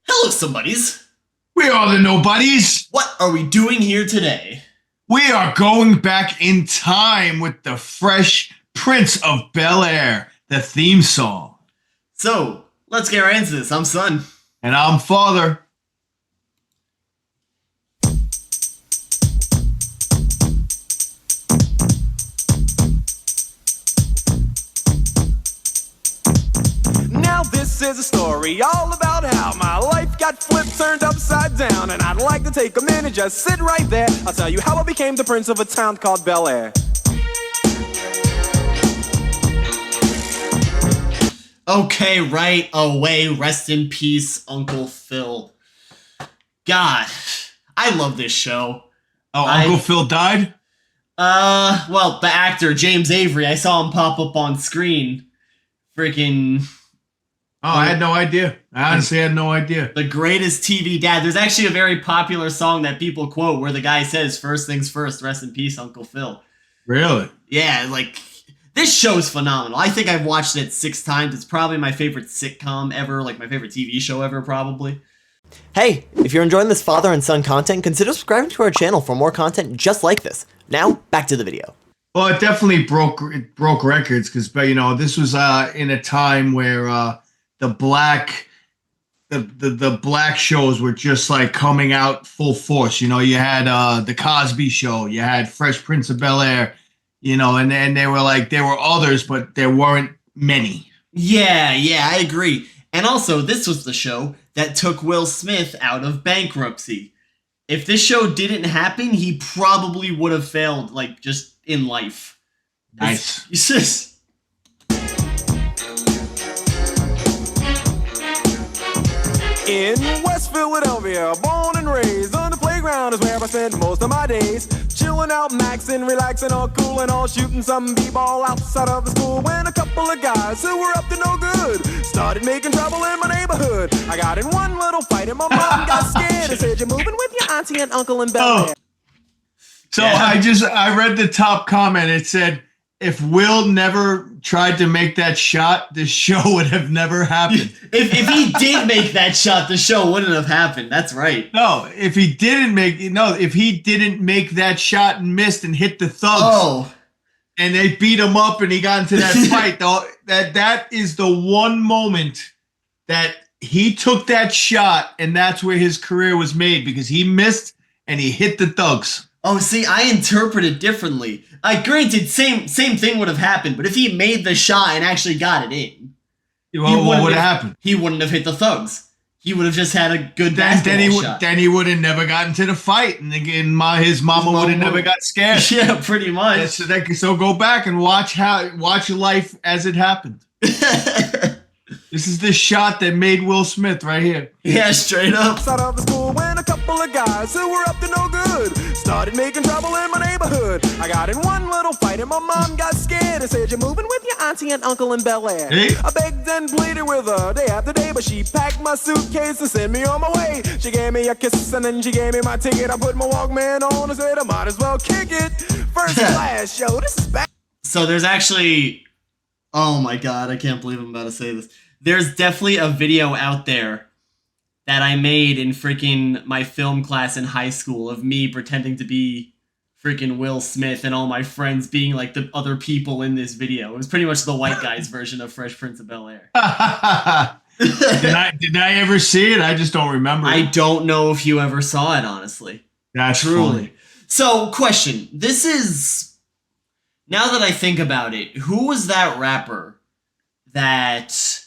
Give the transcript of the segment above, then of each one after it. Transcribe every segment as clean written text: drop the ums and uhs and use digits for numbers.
Hello, somebodies. We are the nobodies. What are we doing here today? We are going back in time with the Fresh Prince of Bel-Air, the theme song. So, let's get right into this. I'm Son. And I'm Father. Now this is a story all about how my life got flipped, turned upside down. And I'd like to take a minute, just sit right there. I'll tell you how I became the prince of a town called Bel-Air. Okay, right away. Rest in peace, Uncle Phil. God, I love this show. Oh, Uncle Phil died? Well, the actor, James Avery, I saw him pop up on screen. Freaking... Oh, I had no idea. I honestly had no idea. The greatest TV dad. There's actually a very popular song that people quote where the guy says, "First things first, rest in peace, Uncle Phil." Really? Yeah, like, this show's phenomenal. I think I've watched it 6 times. It's probably my favorite sitcom ever, like my favorite TV show ever, probably. Hey, if you're enjoying this father and son content, consider subscribing to our channel for more content just like this. Now, back to the video. Well, it definitely broke records because, you know, this was in a time where the black shows were just like coming out full force. You know, you had the Cosby Show, you had Fresh Prince of Bel-Air, you know, and there were others, but there weren't many. Yeah, I agree. And also, this was the show that took Will Smith out of bankruptcy. If this show didn't happen, he probably would have failed, like, just in life. Nice. It's just... In West Philadelphia, born and raised, on the playground is where I spent most of my days. Chilling out, maxing, relaxing, all cool and all, shooting some b-ball outside of the school. When a couple of guys who were up to no good started making trouble in my neighborhood. I got in one little fight and my mom got scared and said, "You're moving with your auntie and uncle in Bel-Air." So Yeah. I read the top comment. It said, if Will never tried to make that shot, this show would have never happened. if he did make that shot, the show wouldn't have happened. That's right. No, if he didn't make that shot and missed and hit the thugs, and they beat him up and he got into that fight, though, that is the one moment that he took that shot and that's where his career was made because he missed and he hit the thugs. Oh, see, I interpret it differently. Granted, same thing would have happened, but if he made the shot and actually got it in, what would have happened? He wouldn't have hit the thugs. He would have just had a good basketball shot. Then he would have never gotten to the fight, and again, his mama would have never got scared. Yeah, pretty much. So go back and watch life as it happened. This is the shot that made Will Smith right here. Yeah, straight up. Outside of the school when a couple of guys who were up to no good started making trouble in my neighborhood. I got in one little fight and my mom got scared and said, "You're moving with your auntie and uncle in Bel-Air." Hey. I begged and pleaded with her day after day, but she packed my suitcase and sent me on my way. She gave me a kiss and then she gave me my ticket. I put my Walkman on and said I might as well kick it. First class show, this is bad. So there's actually... Oh my god, I can't believe I'm about to say this. There's definitely a video out there that I made in freaking my film class in high school of me pretending to be freaking Will Smith and all my friends being like the other people in this video. It was pretty much the white guy's version of Fresh Prince of Bel-Air. Did I ever see it? I just don't remember. I don't know if you ever saw it, honestly. That's Truly. funny. So, question. This is... Now that I think about it, who was that rapper that...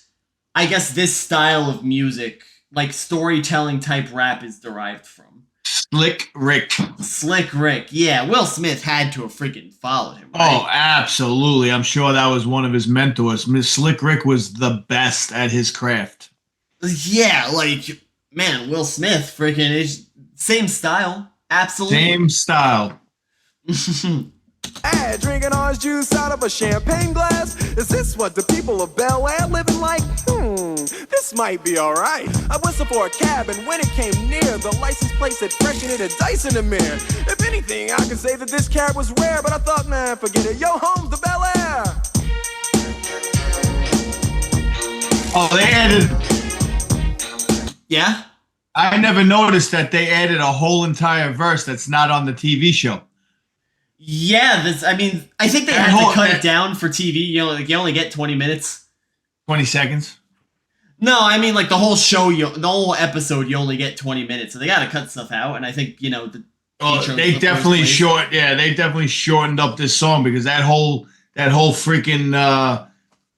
I guess this style of music, like storytelling type rap, is derived from? Slick Rick. Slick Rick. Yeah, Will Smith had to have freaking followed him, right? Oh, absolutely. I'm sure that was one of his mentors. Slick Rick was the best at his craft. Yeah, like, man, Will Smith, freaking is same style. Absolutely. Same style. Drinking orange juice out of a champagne glass. Is this what the people of Bel-Air living like? This might be alright. I whistled for a cab and when it came near, the license plate said fresh and it had dice in the mirror. If anything, I could say that this cab was rare, but I thought, man, forget it. Yo, home's the Bel-Air. Oh, they added Yeah. I never noticed that they added a whole entire verse that's not on the TV show. Yeah, I mean, I think they had to cut it down for TV. You only get 20 minutes. 20 seconds? No, I mean, like, the whole show, the whole episode, you only get 20 minutes. So they got to cut stuff out. And I think, they definitely shortened up this song because that whole freaking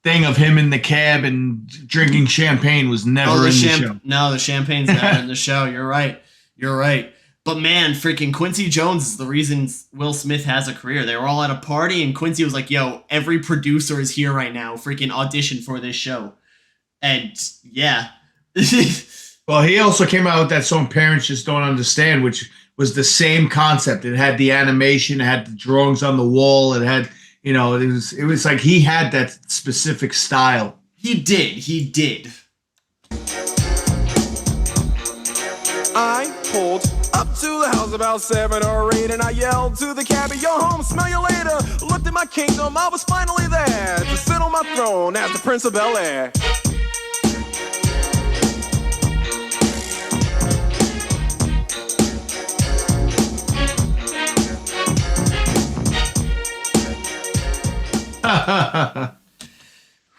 thing of him in the cab and drinking champagne was never in the show. No, the champagne's never in the show. You're right. But man, freaking Quincy Jones is the reason Will Smith has a career. They were all at a party, and Quincy was like, yo, every producer is here right now. Freaking audition for this show. And, yeah. Well, he also came out with that song Parents Just Don't Understand, which was the same concept. It had the animation, it had the drawings on the wall, it had, it was like he had that specific style. He did. I pulled up to the house about 7 or 8 and I yelled to the cabbie, yo home, smell you later. Looked at my kingdom, I was finally there to sit on my throne as the Prince of Bel-Air.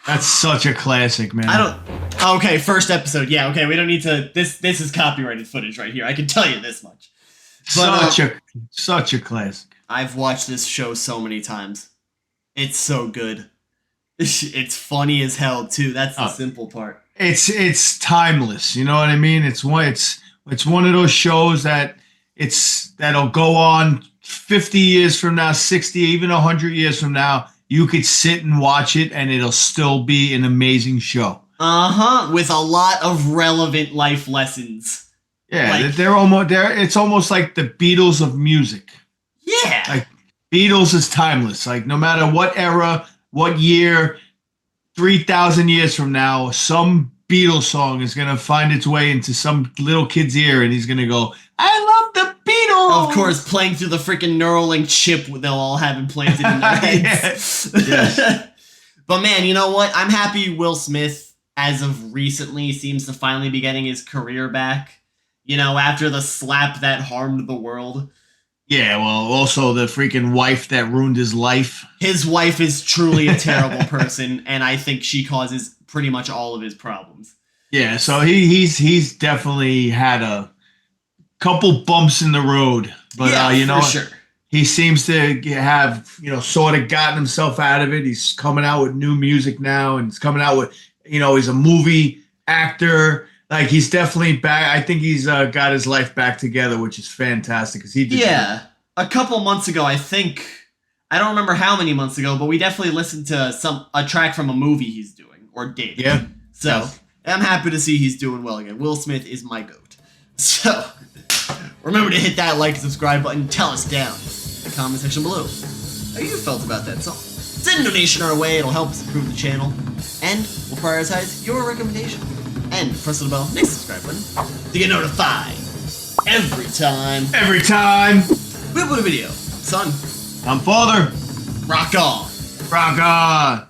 That's such a classic, man. Okay, first episode. Yeah, okay, we don't need to. This is copyrighted footage right here. I can tell you this much. But, such a classic. I've watched this show so many times. It's so good. It's funny as hell too. That's the simple part. It's timeless. You know what I mean? It's one of those shows that'll go on 50 years from now, 60, even 100 years from now. You could sit and watch it, and it'll still be an amazing show. With a lot of relevant life lessons. Yeah, it's almost like the Beatles of music. Yeah. Like Beatles is timeless. Like no matter what era, what year, 3,000 years from now, some Beatles song is gonna find its way into some little kid's ear, and he's gonna go, "I love the Beatles." Of course, playing through the freaking Neuralink chip they'll all have implanted in their heads. Yes. But man, you know what? I'm happy Will Smith, as of recently, seems to finally be getting his career back. After the slap that harmed the world. Yeah, well, also the freaking wife that ruined his life. His wife is truly a terrible person, and I think she causes pretty much all of his problems. Yeah, so he's definitely had a couple bumps in the road, but for sure. He seems to have sort of gotten himself out of it. He's coming out with new music now, and he's coming out with he's a movie actor. Like he's definitely back. I think he's got his life back together, which is fantastic because he did. Yeah, a couple months ago, I don't remember how many months ago, but we definitely listened to a track from a movie he's doing or did. Yeah. So I'm happy to see he's doing well again. Will Smith is my goat. So remember to hit that like and subscribe button. Tell us down in the comment section below how you felt about that song. Send a donation our way. It'll help us improve the channel, and we'll prioritize your recommendation. And press the bell next subscribe button to get notified every time we upload a video. Son, I'm father. rock on. Rock on.